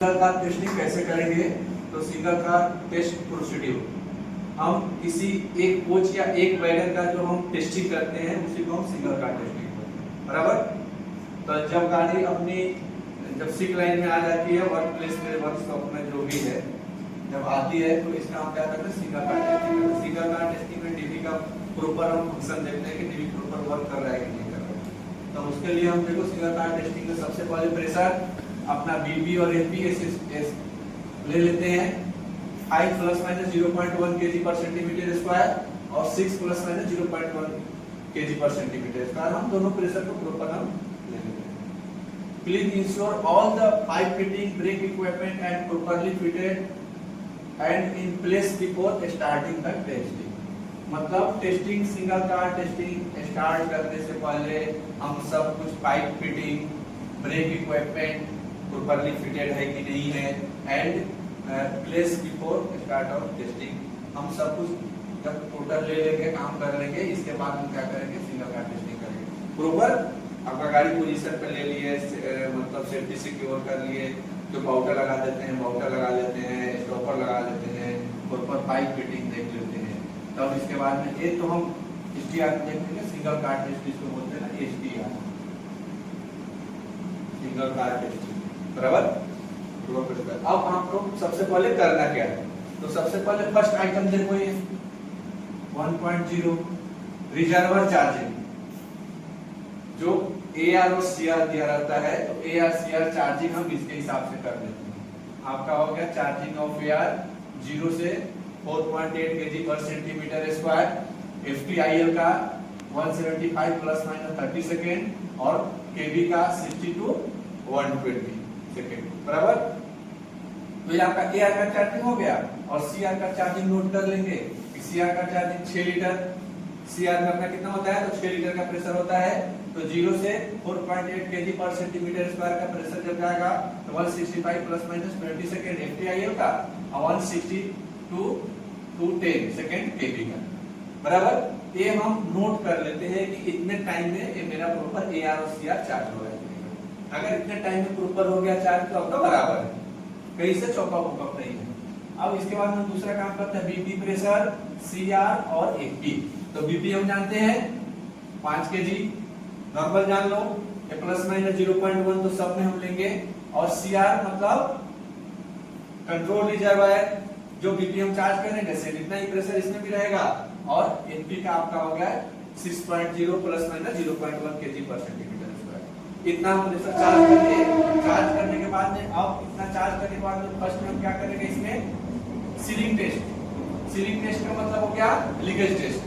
Single car testing कैसे करेंगे? तो सिंगल कार टेस्ट प्रोसीड्यूर, हम किसी एक कोच या एक वैगन का जो हम टेस्टिंग करते हैं उसी को हम सिंगल कार टेस्टिंग करते हैं, बराबर। तो जब गाड़ी अपनी जब सिक लाइन में आ जाती है, वर्क प्लेस में वर्कशॉप में जो भी है जब आती है तो इसका हम क्या करते हैं? सिंगल कार टेस्टिंग करते हैं। सिंगल कार टेस्टिंग में डीबी का प्रॉपर हम फंक्शन देखते हैं कि डीबी प्रॉपर वर्क कर रहा है कि नहीं कर रहा है। तो उसके लिए हम देखो सिंगल कार टेस्टिंग में सबसे पहले प्रेशर अपना बीबी और एफपी ले लेते हैं। 5 plus minus 0.1 kg per centimetre square और 6 plus minus 0.1 kg per centimetre square, हम दोनों प्रेशर को प्रॉपर हम ले लेते हैं। Please ensure all the pipe fitting, brake equipment and properly fitted and in place before starting the testing. मतलब testing, single car testing start करने से पहले हम सब कुछ pipe fitting, brake equipment properly fitted है कि नहीं है and place before start of testing, हम सब कुछ जब टोटल ले लेंगे, काम कर लेंगे, इसके बाद हम क्या करेंगे? सिंगल कार टेस्टिंग करेंगे। प्रॉपर आपका गाड़ी पोजीशन पे ले लिए, मतलब सेफ्टी सिक्योर कर लिए, जो बाउटर लगा देते हैं बाउटर लगा लेते हैं, स्टॉपर लगा लेते हैं, प्रॉपर पाइप फिटिंग देख लेते हैं। तब इसके बाद में ये तो हम एसटीआर देखते हैं, सिंगल कार टेस्ट जिसको बोलते हैं ना, एसटीआर सिंगल कार टेस्टिंग, बराबर। अब आप लोग सबसे पहले करना क्या है? तो सबसे पहले फर्स्ट आइटम देखो, ये 1.0 रिजर्वर चार्जिंग, जो एआर और सीआर दिया रहता है, तो एआर सीआर चार्जिंग हम इसके हिसाब से कर लेते हैं। आपका हो गया चार्जिंग ऑफ एआर 0 से 4.8 केजी पर सेंटीमीटर स्क्वायर, एफटीआईएल का 175 प्लस माइनस 30 सेकेंड और केबी का 60 टू 120 सेकेंड, बराबर। तो ये आपका एआर का चार्जिंग हो गया और सीआर का चार्जिंग नोट कर लेंगे। सीआर का चार्जिंग 6 लीटर, सीआर में अपना कितना होता है? तो 6 लीटर का प्रेशर होता है। तो 0 से 4.8 केजी पर सेंटीमीटर स्क्वायर का प्रेशर जब जाएगा तो 165 प्लस माइनस 20 सेकेंड एफटीआईएल का और 160 टू 210 सेकेंड केबी का, बराबर। ये हम नोट कर लेते हैं कि इतने टाइम में ये मेरा प्रॉपर एआर और सीआर चार्ज हो जाएगा। अगर इतने टाइम में प्रॉपर हो गया चार्ज तो आपका बराबर है, कहीं से चौका भूकंप नहीं है। अब इसके बाद हम दूसरा काम करते हैं, बीपी प्रेशर, सीआर और एफपी। तो बीपी हम जानते हैं 5 केजी, नॉर्मल जान लो, ये प्लस माइनस 0.1 तो सब में हम लेंगे। और सीआर मतलब कंट्रोल रिजर्वायर, जो बीपी हम चार्ज करेंगे से इतना ही प्रेशर इसमें भी रहेगा। और एफपी का आपका हो गया 6.0 plus minus 0.1 kg per centimetre square. इतना हम प्रेशर चार्ज करेंगे। चार्ज करने के बाद में, अब इतना चार्ज करने के बाद में फर्स्ट में हम क्या करेंगे? इसमें सीलिंग टेस्ट। सीलिंग टेस्ट का मतलब हो गया लीकेज टेस्ट।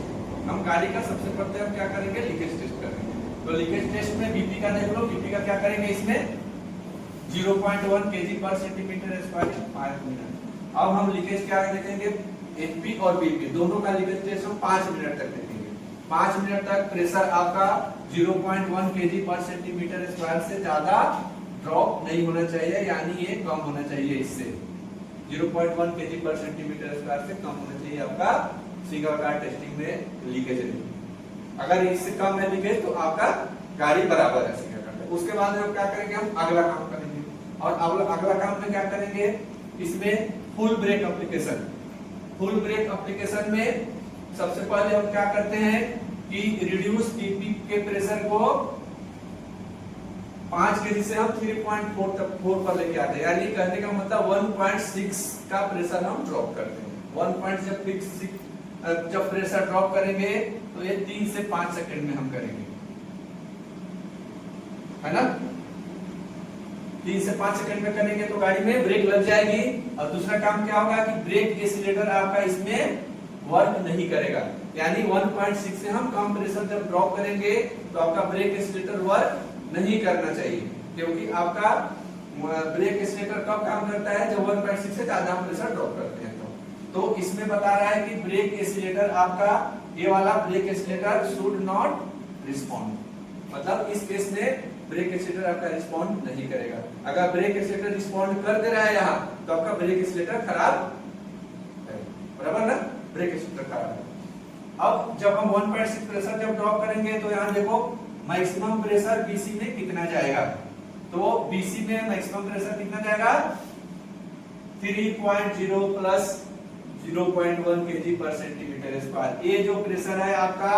हम गाड़ी का सबसे पहले हम क्या करेंगे? लीकेज टेस्ट करेंगे। तो लीकेज टेस्ट में बीपी का देख लो, बीपी का क्या करेंगे? इसमें 0.1 kg per centimetre square 5 minute. अब हम लीकेज क्या देखेंगे? एफपी और बीपी दोनों का लीकेज टेस्ट हम 5 मिनट तक देखेंगे। 5 मिनट तक प्रेशर आपका 0.1 केजी पर सेंटीमीटर स्क्वायर से ज्यादा ड्रॉप नहीं होना चाहिए, यानी ये कम होना चाहिए। इससे 0.1 केजी पर सेंटीमीटर स्क्वायर से कम होना चाहिए आपका सिंगल कार टेस्टिंग में लीकेज। अगर इससे कम है लीकेज तो आपका गाड़ी बराबर है सिंगल कार। उसके बाद हम क्या करेंगे? हम अगला काम करेंगे। और अगला काम में क्या करेंगे? इसमें full brake application. Full brake application में सबसे पहले हम क्या करते हैं कि रिड्यूस बीपी के प्रेशर को 5 केजी से हम 3.4 तक 4 पर लेके आते हैं, यानी कहने का मतलब 1.6 का प्रेशर हम ड्रॉप करते हैं। 1.6 जब प्रेशर ड्रॉप करेंगे तो ये 3 से 5 सेकंड में हम करेंगे, है ना। 3 से 5 सेकंड में करेंगे तो गाड़ी में ब्रेक लग जाएगी। और दूसरा काम क्या होगा कि ब्रेक एक्सीलरेटर आपका इसमें वर्क नहीं करेगा, यानी 1.6 से हम कम प्रेशर जब ड्रॉप करेंगे तो आपका ब्रेक एक्सीलरेटर वर्क नहीं करना चाहिए, क्योंकि आपका ब्रेक एक्सीलरेटर कब काम करता है? जब 1.6 से ज्यादा हम प्रेशर ड्रॉप करते हैं। तो इसमें बता रहा है कि ब्रेक एक्सीलरेटर आपका, ये वाला brake accelerator should not respond, मतलब इस केस में ब्रेक एक्सीलरेटर आपका रिस्पॉन्ड नहीं करेगा। अगर ब्रेक एक्सीलरेटर रिस्पॉन्ड कर दे रहा है यहाँ तो आपका ब्रेक एक्सीलरेटर खराब है, बराबर ना। ब्रेक एक्सीलरेटर खराब है। अब जब हम 1.6 प्रेशर जब ड्रॉप करेंगे तो यहाँ देखो मैक्सिमम प्रेशर बीसी में कितना जाएगा? तो बीसी में मैक्सिमम प्रेशर कितना जाएगा? 3.0 plus 0.1 kg per centimetre square. ये जो प्रेशर है आपका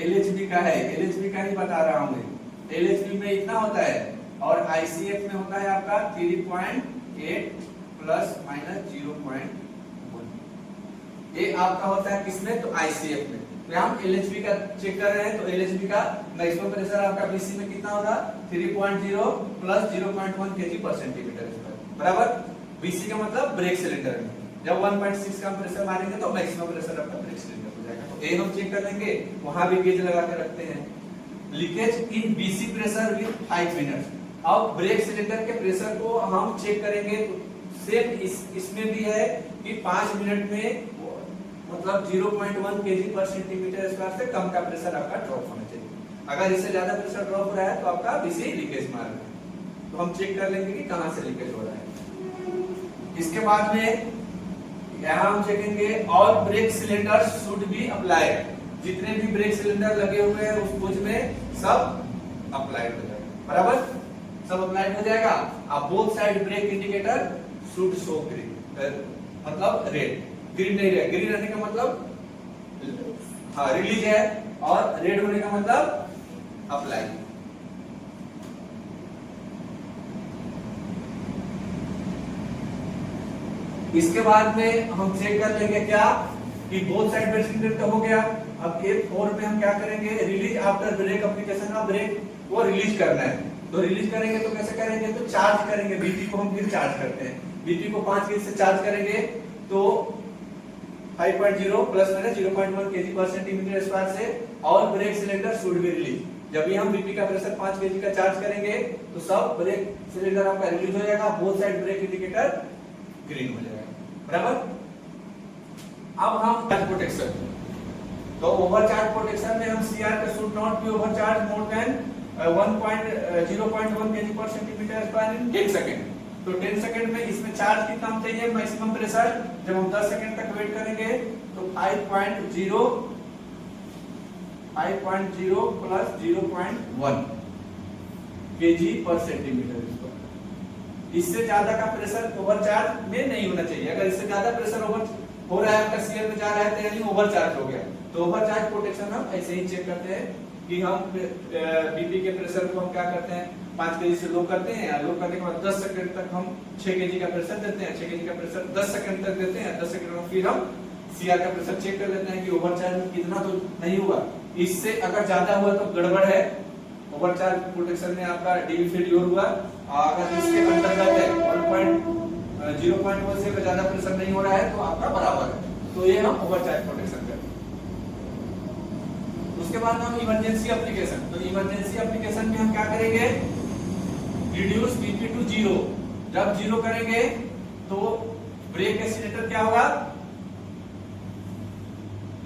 LHP का है, LHP का ही बता रहा हूं मैं। LHP में इतना होता है और ICF में होता है आपका 3.8 प्लस माइनस 0.1। ये आपका होता है किसमें? तो ICF में। तो हम LHP का चेक कर रहे हैं, तो LHP का मैक्सिमम प्रेशर आपका BC में कितना होगा? 3.0 plus 0.1 kg per centimetre square बराबर। BC का मतलब ब्रेक सिलेंडर में। जब 1.6 का प्रेशर मारेंगे तो मैक्सिमम प्रेशर आपका ब्रेक सिलेंडर हो जाएगा। तो ये हम चेक कर लेंगे, वहां भी गेज लगा के रखते हैं। Leakage in BC pressure with 5 minutes. अब ब्रेक सिलेंडर के प्रेशर को हम चेक करेंगे, तो सेम इसमें भी है कि 5 मिनट में मतलब 0.1 kg पर सेंटीमीटर स्क्वायर से कम का प्रेशर आपका ड्रॉप होना चाहिए। अगर इससे ज्यादा प्रेशर ड्रॉप हो रहा है तो आपका BC लीकेज मार रहा है। तो हम चेक कर लेंगे कि कहां से लीकेज हो रहा है। इसके बाद में यहाँ हम चेकेंगे all brake cylinder should be applied. जितने भी ब्रेक सिलेंडर लगे हुए हैं उस बोझ में सब अप्लाइड हो जाएगा बराबर, सब अप्लाइड हो जाएगा। अब both side brake indicator should show green, मतलब रेड। ग्रीन नहीं रहेगा, ग्रीन रहने का मतलब हाँ रिलीज है, और रेड होने का मतलब अप्लाई। इसके बाद में हम चेक कर लेंगे क्या कि बोथ साइड ब्रेक सिलेंडर तो हो गया। अब A4 में हम क्या करेंगे? Release after brake application of brake को रिलीज करना है। तो रिलीज करेंगे तो कैसे करेंगे? तो चार्ज करेंगे। BP को हम फिर चार्ज करते हैं। BP को 5 केजी से चार्ज करेंगे तो 5.0 plus minus 0.1 kg per centimetre square से all brake cylinder should be release. जब भी हम BP का प्रेशर 5 kg का चार्ज करेंगे तो सब ब्रेक सिलेंडर आपका रिलीज हो जाएगा, both side brake indicator green हो जाएगा बराबर। अब हम चार्ज प्रोटेक्शन, तो ओवरचार्ज प्रोटेक्शन में हम CR का should not be overcharge more than 0.1 kg per centimetre square in 10 second. तो 10 सेकंड में इसमें चार्ज कितना चाहिए? मैक्सिमम प्रेशर जब हम 10 सेकंड तक वेट करेंगे तो 5.0 plus 0.1 kg per centimetre square. इससे ज्यादा का प्रेशर ओवरचार्ज में नहीं होना चाहिए। अगर इससे ज्यादा प्रेशर ओवर हो रहा है, आपका CR में जा रहा है, तो यानी ओवरचार्ज हो गया। तो ओवरचार्ज प्रोटेक्शन हम ऐसे ही चेक करते हैं कि हम BP के प्रेशर को हम क्या करते हैं? 5 kg से लो करते हैं, लो करने के बाद 10 सेकंड तक हम 6 kg का प्रेशर देते हैं। 6 kg का प्रेशर 10 सेकंड तक देते हैं। 10 सेकंड में फिर हम CR का प्रेशर चेक कर लेते हैं कि ओवरचार्ज में कितना तो नहीं हुआ। इससे अगर ज्यादा हुआ तो गड़बड़ है। ओवरचार्ज प्रोटेक्शन में आपका DV फेल्योर हुआ। अगर इसके अंतर्गत है 0.1 से ज्यादा प्रेशर नहीं हो रहा है तो आपका बराबर है। तो ये हम ओवरचार्ज प्रोटेक्शन करते हैं। उसके बाद हम इमरजेंसी एप्लीकेशन, तो इमरजेंसी एप्लीकेशन में हम क्या करेंगे? Reduce BP to 0। जब 0 करेंगे तो ब्रेक एक्सीलेटर क्या होगा?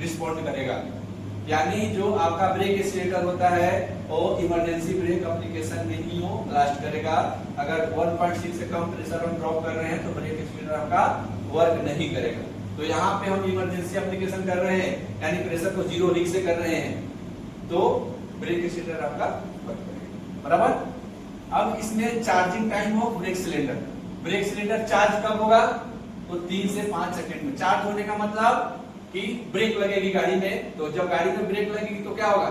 रिस्पॉन्ड करेगा। यानी जो आपका ब्रेक एक्सीलेटर होता है वो इमरजेंसी ब्रेक एप्लीकेशन में ही वो ब्लास्ट करेगा। अगर 1.6 से कम प्रेशर हम ड्रॉप कर रहे हैं तो ब्रेक एक्सीलेटर आपका वर्क नहीं करेगा। तो यहाँ पे हम इमरजेंसी एप्लीकेशन कर रहे हैं, यानी प्रेशर को 0 रीच से कर रहे हैं, तो ब्रेक एक्सीलेटर आपका वर्क करेगा बराबर। अब इसमें charging time of brake cylinder. Brake cylinder charge कब होगा? तो 3 से 5 सेकंड में। चार्ज होने का मतलब कि ब्रेक लगेगी गाड़ी में, तो जब गाड़ी में ब्रेक लगेगी तो क्या होगा?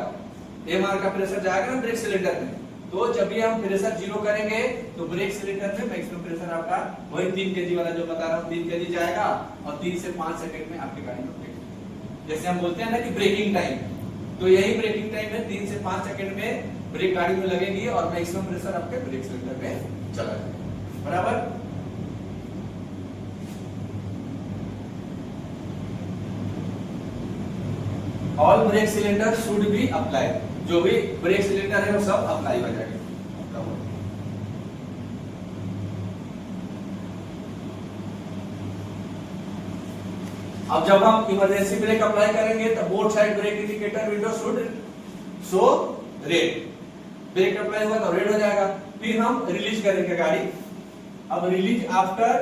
MR का प्रेशर जाएगा ना ब्रेक सिलेंडर में। तो जब भी हम प्रेशर 0 करेंगे तो ब्रेक सिलेंडर में मैक्सिमम प्रेशर आपका वही 3 kg वाला जो बता रहा हूँ 3 kg जाएगा और 3 से 5 सेकंड में आपकी गाड़ी में ब्रेक। जैसे हम बोलते हैं ना कि ब्रेकिंग टाइम, तो यही ब्रेकिंग टाइम है। 3 से 5 सेकंड में ब्रेक गाड़ी में लगेगी और मैक्सिमम प्रेशर आपके ब्रेक सिलेंडर में चला जाएगा बराबर। All brake cylinder should be applied. जो भी ब्रेक सिलेंडर है वो सब अप्लाई हो जाएगा। अब जब हम इमरजेंसी ब्रेक अप्लाई करेंगे तो both side brake indicator window should show red. Brake apply हुआ तो रेड हो जाएगा। फिर हम रिलीज करेंगे गाड़ी। अब release after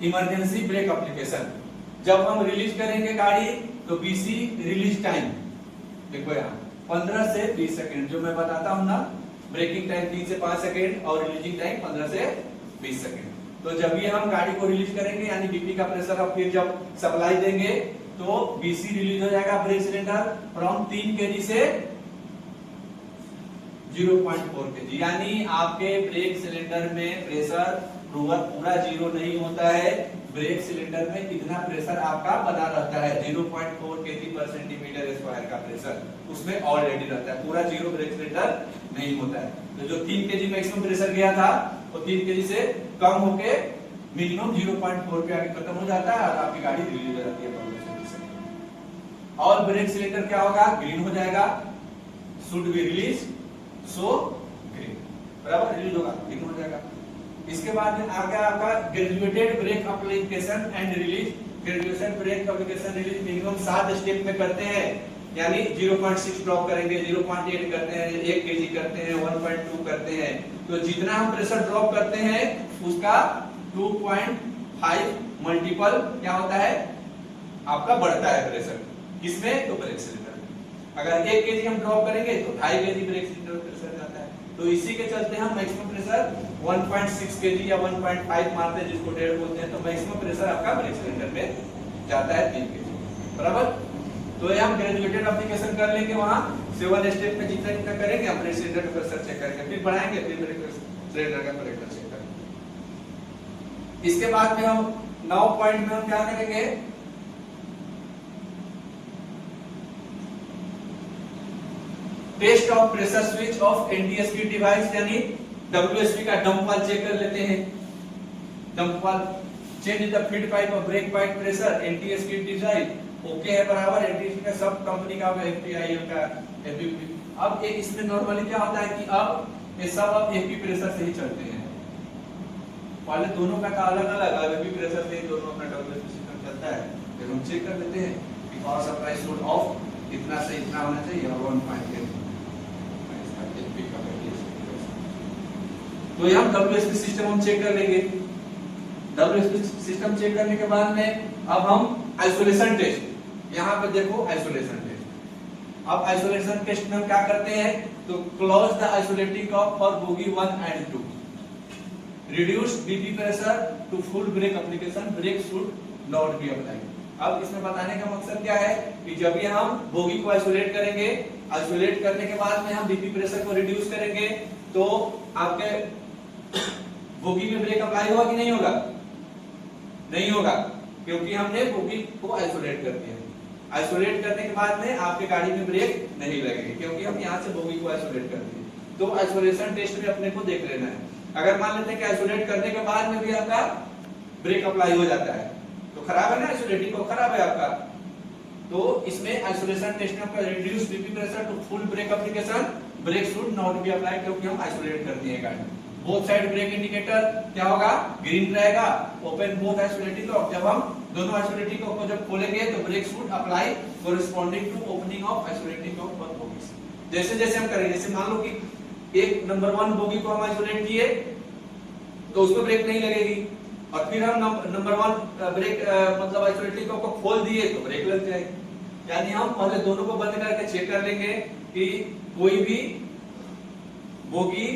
emergency brake application, जब हम रिलीज करेंगे गाड़ी तो BC रिलीज टाइम देखो यहाँ 15 से 20 सेकंड, जो मैं बताता हूँ ना, ब्रेकिंग टाइम 3 से 5 सेकंड और रिलीजिंग टाइम 15 से 20 सेकंड। तो जब भी हम गाड़ी को रिलीज करेंगे यानी बीपी का प्रेशर अब फिर जब सप्लाई देंगे तो बीसी रिलीज हो जाएगा ब्रेक सिलेंडर फ्रॉम 3 kg से 0.4 kg, यानी आपके ब्रेक सिलेंडर में प्रेशर पूरा जीरो नहीं होता है, ब्रेक सिलेंडर में इतना प्रेशर आपका बना रहता है 0.4 kg पर सेंटीमीटर स्क्वायर का प्रेशर उसमें ऑलरेडी रहता है, पूरा जीरो ब्रेक सिलेंडर नहीं होता है। तो जो 3 kg मैक्सिमम प्रेशर गया था वो 3 kg से कम होके मिनिमम 0.4 पे आके खत्म हो जाता है और आपकी गाड़ी रिलीज हो जाती है। और ब्रेक सिलेंडर क्या होगा, ग्रीन हो जाएगा, should be release so green, बराबर रिलीज होगा ग्रीन हो जाएगा। इसके बाद में आ गया आपका graduated break application and release. Graduation break application release minimum 7 step में करते हैं, यानी 0.6 ड्रॉप करेंगे, 0.8 करते हैं, 1 kg करते हैं, 1.2 करते हैं। तो जितना हम प्रेशर ड्रॉप करते हैं उसका 2.5 मल्टीपल क्या होता है आपका बढ़ता है प्रेशर, किसमें तो ब्रेक सिलेंडर में। अगर 1 kg हम ड्रॉप करेंगे तो 2.5 kg ब्रेक सिलेंडर प्रेशर जाता है। तो इसी के चलते हम मैक्सिमम प्रेशर 1.6 kg या 1.5 मारते हैं, जिसको 1.5 बोलते हैं। तो मैक्सिमम प्रेशर आपका ब्रेक सिलेंडर में जाता है 3 kg, बराबर। तो ये हम ग्रेजुएटेड एप्लीकेशन कर लेंगे, वहां 7 स्टेप में जितना जितना करेंगे हम ब्रेक सिलेंडर का प्रेशर चेक करेंगे, फिर बढ़ाएंगे, फिर ब्रेक सिलेंडर का प्रेशर चेक करेंगे। इसके बाद में हम 9 पॉइंट में हम क्या करेंगे, test of pressure switch of NTSP device, यानी डब्ल्यूएसपी का डंप वाल्व चेक कर लेते हैं। Dump valve change the feed pipe और brake pipe pressure, NTSP design okay है, बराबर। एनटीएसपी का सब कंपनी का एफपीआईएल का एफपी। अब एक इसमें नॉर्मली क्या होता है कि अब ये सब अब एफपी प्रेशर से ही चलते हैं, पहले दोनों का अलग अलग एफपी प्रेशर से दोनों का डब्ल्यूएसपी सिस्टम चलता है। फिर हम चेक कर लेते हैं कि पावर सप्लाई शुड ऑफ इतना से इतना होना चाहिए और 1.8। तो हम डब्ल्यूएसपी सिस्टम हम चेक कर लेंगे। डब्ल्यूएसपी सिस्टम चेक करने के बाद में अब हम आइसोलेशन टेस्ट, यहाँ पे देखो आइसोलेशन टेस्ट। अब आइसोलेशन टेस्ट में हम क्या करते हैं, तो close the isolating cord for bogie 1 and 2, reduce BP pressure to full brake application, brake should not be applied. अब इसमें बताने का मकसद क्या है कि जब भी हम बोगी को आइसोलेट करेंगे, आइसोलेट करने के बाद में हम बीपी प्रेशर को रिड्यूस करेंगे तो आपके बोगी में ब्रेक अप्लाई होगा कि नहीं होगा, नहीं होगा, क्योंकि हमने बोगी को आइसोलेट कर दिया। आइसोलेट करने के बाद में आपके गाड़ी में ब्रेक नहीं लगेगी, क्योंकि हम यहाँ से बोगी को आइसोलेट कर दिए। तो आइसोलेशन टेस्ट में अपने को देख लेना है। अगर मान लेते हैं कि आइसोलेट करने के बाद में भी आपका ब्रेक अप्लाई हो जाता है तो खराब है ना, आइसोलेटिंग को खराब है आपका। तो इसमें आइसोलेशन टेस्ट में आपका reduce BP pressure to full brake application, brake should not be applied, क्योंकि हम आइसोलेट कर दिए गाड़ी। बोथ साइड ब्रेक इंडिकेटर क्या होगा, ग्रीन रहेगा, ओपन बोथ आइसोलेटिंग लॉक। जब हम दोनों आइसोलेटिंग लॉक को जब खोलेंगे तो brake should apply corresponding to opening of isolating lock for bogies. जैसे जैसे हम करेंगे, जैसे मान लो कि एक नंबर 1 बोगी को हम आइसोलेट किए तो उसमें ब्रेक नहीं लगेगी, और फिर हम नंबर 1 ब्रेक मतलब आइसोलेटिंग लॉक को खोल दिए तो ब्रेक लग जाएगी। यानी हम पहले दोनों को बंद करके चेक कर लेंगे कि कोई भी बोगी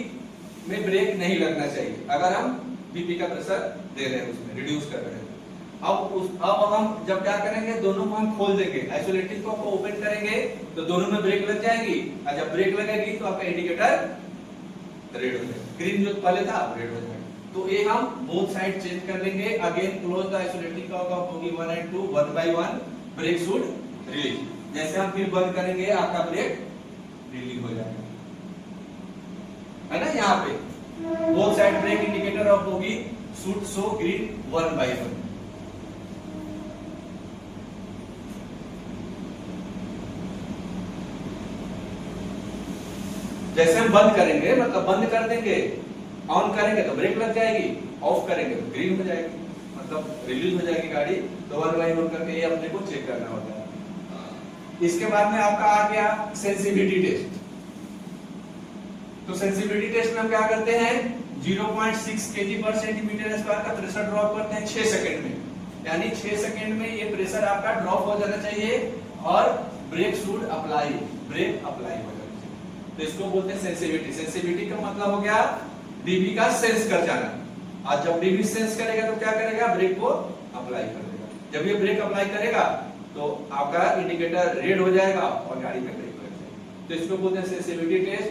में ब्रेक नहीं लगना चाहिए अगर हम बीपी का प्रेशर दे रहे हैं, उसमें रिड्यूस कर रहे हैं। अब हम जब क्या करेंगे, दोनों को हम खोल देंगे, आइसोलेटिंग को ओपन करेंगे तो दोनों में ब्रेक लग जाएगी, और जब ब्रेक लगेगी तो आपका इंडिकेटर रेड हो जाएगा, ग्रीन जो पहले था रेड हो जाएगा। तो ये हम बोथ साइड चेंज कर लेंगे। Again close the isolating lock off bogie 1 and 2, 1 by 1 brake should release. जैसे हम फिर बंद करेंगे आपका ब्रेक रिलीज हो जाएगा, है ना। यहाँ पे both side brake indicator of bogie should show green 1 by 1। जैसे हम बंद करेंगे मतलब बंद कर देंगे, ऑन करेंगे तो ब्रेक लग जाएगी, ऑफ करेंगे तो ग्रीन हो जाएगी, मतलब रिलीज हो जाएगी गाड़ी। तो 1 by 1 करके ये अपने को चेक करना होता है। इसके बाद में आपका आ गया सेंसिटिविटी टेस्ट। तो सेंसिटिविटी टेस्ट में हम क्या करते हैं, 0.6 kg पर सेंटीमीटर स्क्वायर का प्रेशर ड्रॉप करते हैं 6 सेकंड में, यानी 6 सेकंड में ये प्रेशर आपका ड्रॉप हो जाना चाहिए और brake should apply, brake apply हो जाना चाहिए। तो इसको बोलते हैं सेंसिटिविटी। सेंसिटिविटी का मतलब हो गया बीपी का सेंस कर जाना, और जब बीवी सेंस करेगा तो क्या करेगा, ब्रेक को अप्लाई कर देगा। जब ये ब्रेक अप्लाई करेगा तो आपका इंडिकेटर रेड हो जाएगा और गाड़ी में ब्रेक लग जाएगा। तो इसको बोलते हैं सेंसिटिविटी टेस्ट।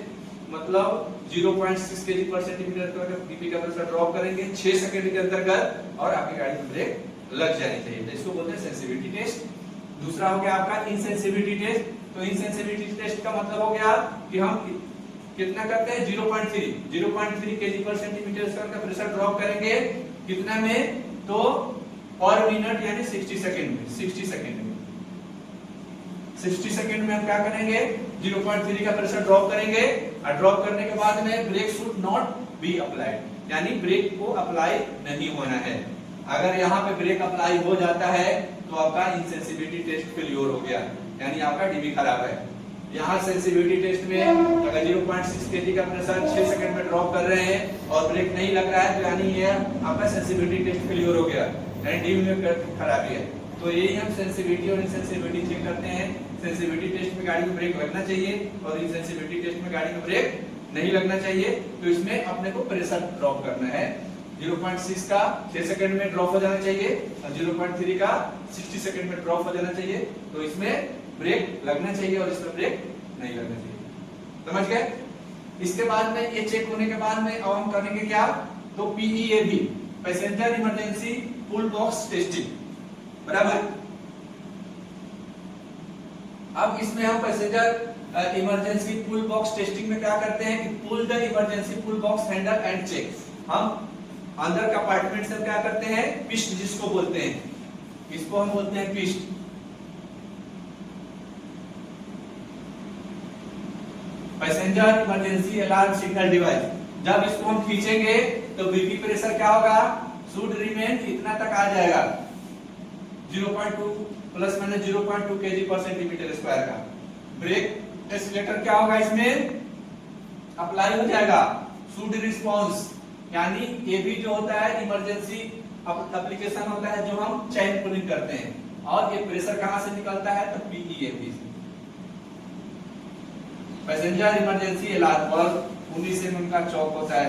मतलब 0.6 kg पर सेंटीमीटर का बीपी का प्रेशर ड्रॉप करेंगे 6 सेकंड के अंतर्गत और आपकी गाड़ी में ब्रेक लग जानी चाहिए। तो इसको बोलते हैं सेंसिटिविटी टेस्ट। दूसरा हो गया आपका इनसेंसिटिविटी टेस्ट। तो इनसेंसिटिविटी टेस्ट का मतलब हो गया कि हम कितना करते हैं 0.3 kg पर सेंटीमीटर स्क्वायर का प्रेशर ड्रॉप करेंगे कितना में, तो पर मिनट यानी 60 सेकंड में। 60 सेकंड में हम क्या करेंगे 0.3 का प्रेशर ड्रॉप करेंगे और ड्रॉप करने के बाद में brake should not be applied, यानी ब्रेक को अप्लाई नहीं होना है। अगर यहाँ पे ब्रेक अप्लाई हो जाता है तो आपका इनसेंसिटिविटी टेस्ट फेल्योर हो गया, यानी आपका डीबी खराब है। यहाँ सेंसिटिविटी टेस्ट में अगर 0.6 kg का प्रेशर 6 सेकंड में ड्रॉप कर रहे हैं और ब्रेक नहीं लग रहा है तो यानी ये आपका सेंसिटिविटी टेस्ट फेल्योर हो गया, यानी डीबी में खराबी है। तो यही हम सेंसिटिविटी और इनसेंसिटिविटी चेक करते हैं। सेंसिटिविटी टेस्ट में गाड़ी में ब्रेक लगना चाहिए और इनसेंसिटिविटी टेस्ट में गाड़ी में ब्रेक नहीं लगना चाहिए। तो इसमें अपने को प्रेशर ड्रॉप करना है। 0.6 का 6 सेकंड में ड्रॉप हो जाना चाहिए और 0.3 का 60 सेकंड में ड्रॉप हो जाना चाहिए। तो इसमें ब्रेक लगना चाहिए और इसमें ब्रेक नहीं लगना चाहिए। समझ गए? इसके बाद में ये चेक होने के बाद में अब हम करेंगे क्या, तो PEAB passenger emergency pull box testing, बराबर। अब इसमें हम passenger emergency pull box testing में क्या करते हैं कि pull the emergency pull box handle and check. हम अंदर कंपार्टमेंट से क्या करते हैं, पिस्ट जिसको बोलते हैं, इसको हम बोलते हैं पिस्ट। Passenger emergency alarm signal device. जब इसको हम खींचेंगे तो बीपी प्रेशर क्या होगा, शुड रिमेन इतना तक आ जाएगा 0.2 plus minus 0.2 kg per centimetre square का। ब्रेक एक्सीलरेटर क्या होगा, इसमें अप्लाई हो जाएगा शुड रिस्पॉन्स, यानी ये भी जो होता है इमरजेंसी एप्लीकेशन होता है जो हम चेन पुलिंग करते हैं। और ये प्रेशर कहां से निकलता है, तो PEAB से। पैसेंजर इमरजेंसी अलार्म बल्ब 19 से उनका चौक होता है,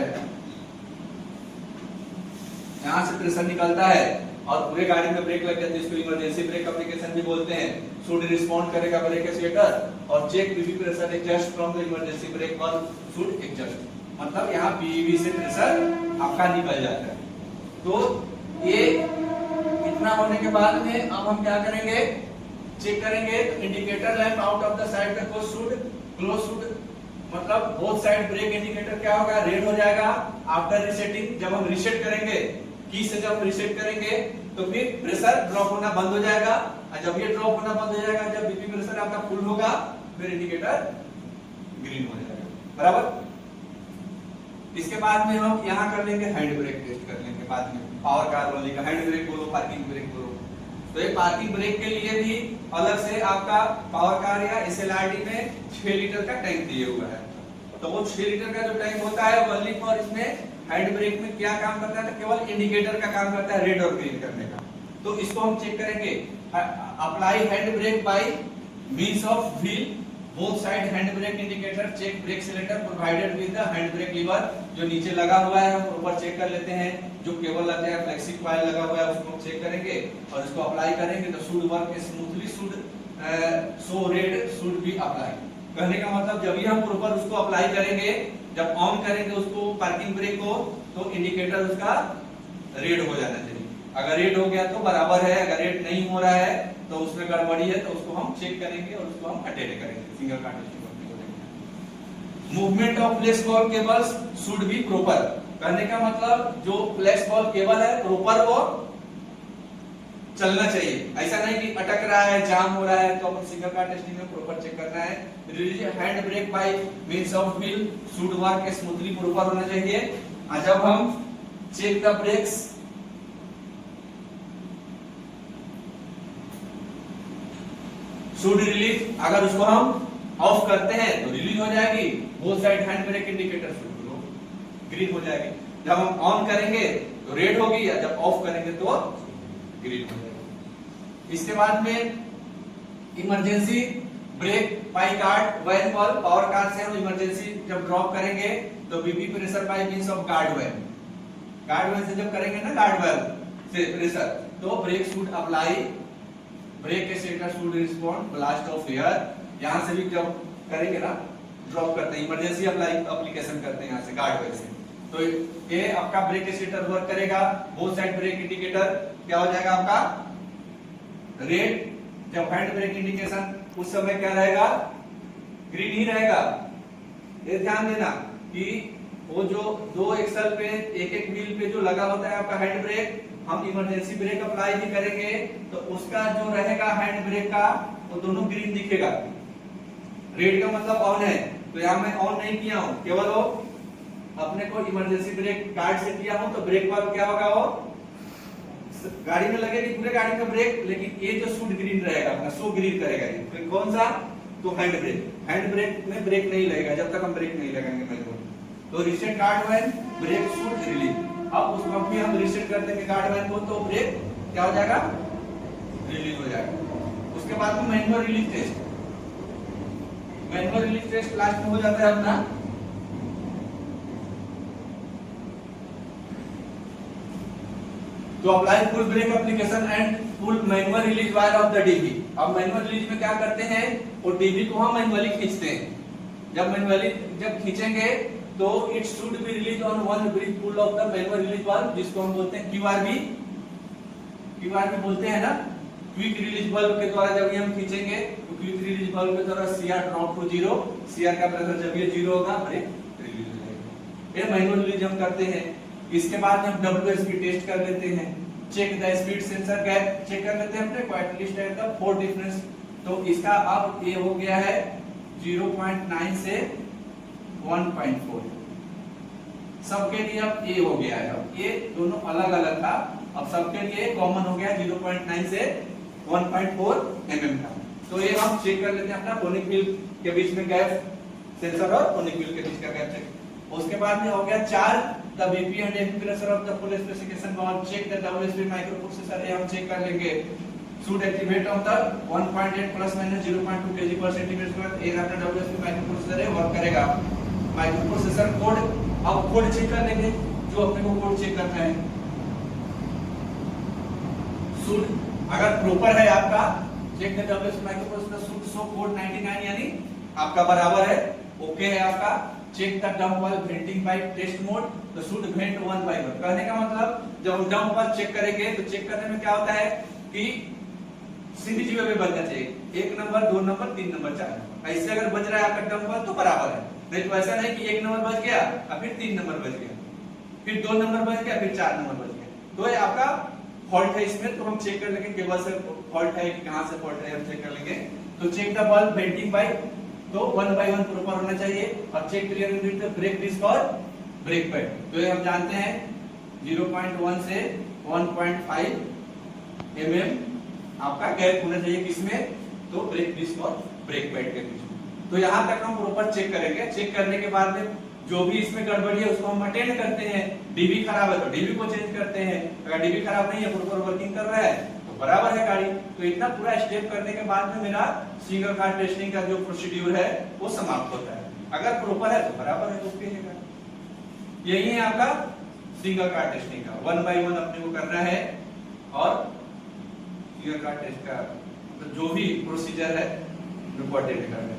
यहां से प्रेशर निकलता है और पूरे गाड़ी में ब्रेक लग जाती है। इसको इमरजेंसी ब्रेक एप्लीकेशन भी बोलते हैं। शुड रिस्पॉन्ड करेगा ब्रेक एक्सीलरेटर और check BP pressure adjust from the emergency brake bulb should adjust, मतलब यहाँ PEB से प्रेशर आपका निकल जाता है। तो ये इतना होने के बाद में अब हम क्या करेंगे, चेक करेंगे। Indicator lamp out of the side the should close should, मतलब बोथ साइड ब्रेक इंडिकेटर क्या होगा, रेड हो जाएगा आफ्टर रीसेटिंग। जब हम रीसेट करेंगे की से जब रीसेट करेंगे तो फिर प्रेशर ड्रॉप होना बंद हो जाएगा और जब ये ड्रॉप होना बंद हो जाएगा, जब बीपी प्रेशर आपका फुल होगा फिर इंडिकेटर ग्रीन हो जाएगा, बराबर। इसके बाद में हम यहाँ कर लेंगे हैंड ब्रेक टेस्ट कर लेंगे बाद में। पावर कार वाली का हैंड ब्रेक बोलो, पार्किंग ब्रेक बोलो। तो ये पार्किंग ब्रेक के लिए भी अलग से आपका पावर कार या SLRD में 6 लीटर का टैंक दिए हुआ है। तो वो 6 लीटर का जो टैंक होता है ओनली फॉर इसमें हैंड ब्रेक में क्या काम करता है, तो केवल इंडिकेटर का काम करता है रेड और ग्रीन करने का। तो इसको हम चेक करेंगे। Apply hand brake by means of wheel both side hand brake indicator check brake cylinder provided with the hand brake lever. जो नीचे लगा हुआ है हम ऊपर चेक कर लेते हैं। जो केबल लगा है फ्लेक्सी कॉइल लगा हुआ है उसको हम चेक करेंगे और इसको अप्लाई करेंगे तो should work smoothly, should so red should be apply. कहने का मतलब जब भी हम ऊपर उसको अप्लाई करेंगे, जब ऑन करेंगे उसको पार्किंग ब्रेक को, तो इंडिकेटर उसका रेड हो जाना चाहिए। अगर रेड हो गया तो बराबर है, अगर रेड नहीं हो रहा है तो उसमें गड़बड़ी है, तो उसको हम चेक करेंगे और उसको हम अटेंड करेंगे single card testing. Movement of flex ball cables should be proper. कहने का मतलब जो फ्लेक्स बॉल केबल है प्रॉपर वो चलना चाहिए, ऐसा नहीं कि अटक रहा है, जाम हो रहा है। तो अपन सिंगल कार्ड टेस्टिंग में प्रॉपर चेक करना है। Release hand brake by means of wheel should work smoothly, proper होना चाहिए। और जब हम check the brakes should release, अगर उसको हम ऑफ करते हैं तो रिलीज हो जाएगी। Both side hand brake indicator should green हो जाएगी। जब हम ऑन करेंगे तो रेड होगी, या जब ऑफ करेंगे तो ग्रीन हो जाएगी। इसके बाद में emergency brake by guard van ball. Power car से हम इमरजेंसी जब ड्रॉप करेंगे तो BP pressure by means of guard van. Guard wire से जब करेंगे ना, गार्ड वायर से प्रेशर, तो brake should apply, brake accelerator should respond, blast of air, यहां से भी जब करेंगे ना, ड्रॉप करते हैं, इमरजेंसी एप्लीकेशन करते हैं यहां से गार्ड वायर से, तो ये आपका ब्रेक एक्सीलरेटर वर्क करेगा। बोथ साइड ब्रेक इंडिकेटर क्या हो जाएगा आपका रेड, जब हैंड ब्रेक इंडिकेशन उस समय क्या रहेगा, ग्रीन ही रहेगा। ये ध्यान देना कि वो जो दो एक्सल पे एक एक व्हील पे जो लगा होता है आपका हैंड ब्रेक, हम इमरजेंसी ब्रेक अप्लाई भी करेंगे तो उसका जो रहेगा हैंड ब्रेक का, वो दोनों ग्रीन दिखेगा। रेड का मतलब ऑन है, तो यहाँ मैं ऑन नहीं किया हूँ, केवल वो अपने को इमरजेंसी ब्रेक कार्ड से किया हूँ, तो ब्रेक वाल्व क्या होगा, वो गाड़ी में लगेगी पूरे गाड़ी में ब्रेक, लेकिन ये जो शूट ग्रीन रहेगा अपना, शो ग्रीन करेगा ये। फिर कौन सा, तो हैंड ब्रेक, हैंड ब्रेक में ब्रेक नहीं लगेगा जब तक हम ब्रेक नहीं लगाएंगे मैनुअल। तो reset guard wire brake should release, अब उसको भी हम रीसेट कर देंगे गार्ड वायर को, तो ब्रेक क्या हो जाएगा, रिलीज हो जाएगा। उसके बाद में manual release test, manual release test last में हो जाता है अपना। तो apply full brake application and full manual release wire of the DB. अब मैनुअल रिलीज में क्या करते हैं, वो डीबी को हम मैनुअली खींचते हैं। जब मैनुअली जब खींचेंगे तो it should be release on one breath pull of the manual release valve, जिसको हम बोलते हैं क्यूआरबी, क्यूआरबी बोलते हैं ना, क्विक रिलीज वाल्व के द्वारा जब ये हम खींचेंगे तो क्विक रिलीज वाल्व के द्वारा सीआर ड्रॉप टू 0, सीआर का प्रेशर जब ये 0 होगा ब्रेक रिलीज हो जाएगा। ये मैनुअल रिलीज हम करते हैं। इसके बाद हम WSP टेस्ट कर लेते हैं, check the speed sensor gap check कर लेते हैं अपने क्वाइट लिस्ट है द 4 डिफरेंस। तो इसका अब ये हो गया है 0.9 से 1.4, सबके लिए अब ये हो गया है। अब ये दोनों अलग अलग था, अब सबके लिए कॉमन हो गया 0.9 से 1.4 mm का। तो ये हम चेक कर लेते हैं अपना कोनिक व्हील के बीच में गैप, सेंसर और कोनिक व्हील के बीच का गैप चेक। उसके बाद में हो गया 4 the BP and MP pressure of the full specification valve, check the WSP microprocessor, ये हम चेक कर लेंगे। Should activate on the 1.8 plus minus 0.2 kg per centimetre square, ये अपना WSP माइक्रोप्रोसेसर है, वर्क करेगा। माइक्रोप्रोसेसर कोड, अब कोड चेक कर लेंगे, जो अपने को कोड चेक करना है। शुड अगर प्रॉपर है आपका, check the WSP microprocessor should show code 99, यानी आपका बराबर है, ओके है आपका। Check the dump valve venting pipe test mode, तो शुड वेंट 1 by 1। कहने का मतलब जब हम डंप वाल्व चेक करेंगे तो चेक करने में क्या होता है कि सीरीज वे में बजना चाहिए, 1 नंबर 2 नंबर 3 नंबर 4 नंबर, ऐसे अगर बज रहा है आपका डंप वाल्व तो बराबर है। नहीं तो ऐसा नहीं कि 1 नंबर बज गया और फिर 3 नंबर बज गया, फिर 2 नंबर बज गया, फिर 4 नंबर बज गया, तो ये आपका फॉल्ट है इसमें। तो हम चेक कर लेंगे केबल से फॉल्ट है कि कहां से फॉल्ट है, हम चेक कर लेंगे। तो check the valve venting pipe, तो 1 by 1 प्रॉपर होना चाहिए। और चेक क्लियर ब्रेक डिस्क और ब्रेक पैड, तो ये हम जानते हैं 0.1 से 1.5 mm आपका गैप होना चाहिए किसमें, तो ब्रेक डिस्क और ब्रेक पैड के बीच में। तो यहां तक हम प्रॉपर चेक करेंगे। चेक करने के बाद में जो भी इसमें गड़बड़ी है उसको हम अटेंड करते हैं। डीबी खराब है तो डीबी को चेंज करते हैं, अगर डीबी खराब नहीं है, प्रॉपर वर्किंग कर रहा है तो बराबर है गाड़ी। तो इतना पूरा स्टेप करने के बाद में मेरा सिंगल कार टेस्टिंग का जो प्रोसीड्यूर है वो समाप्त होता है। अगर प्रॉपर है तो बराबर है, ओके है। यही है आपका सिंगल कार टेस्टिंग का 1 by 1 अपने को करना है। और सिंगल कार टेस्ट का जो भी प्रोसीजर है रिपोर्ट करना है।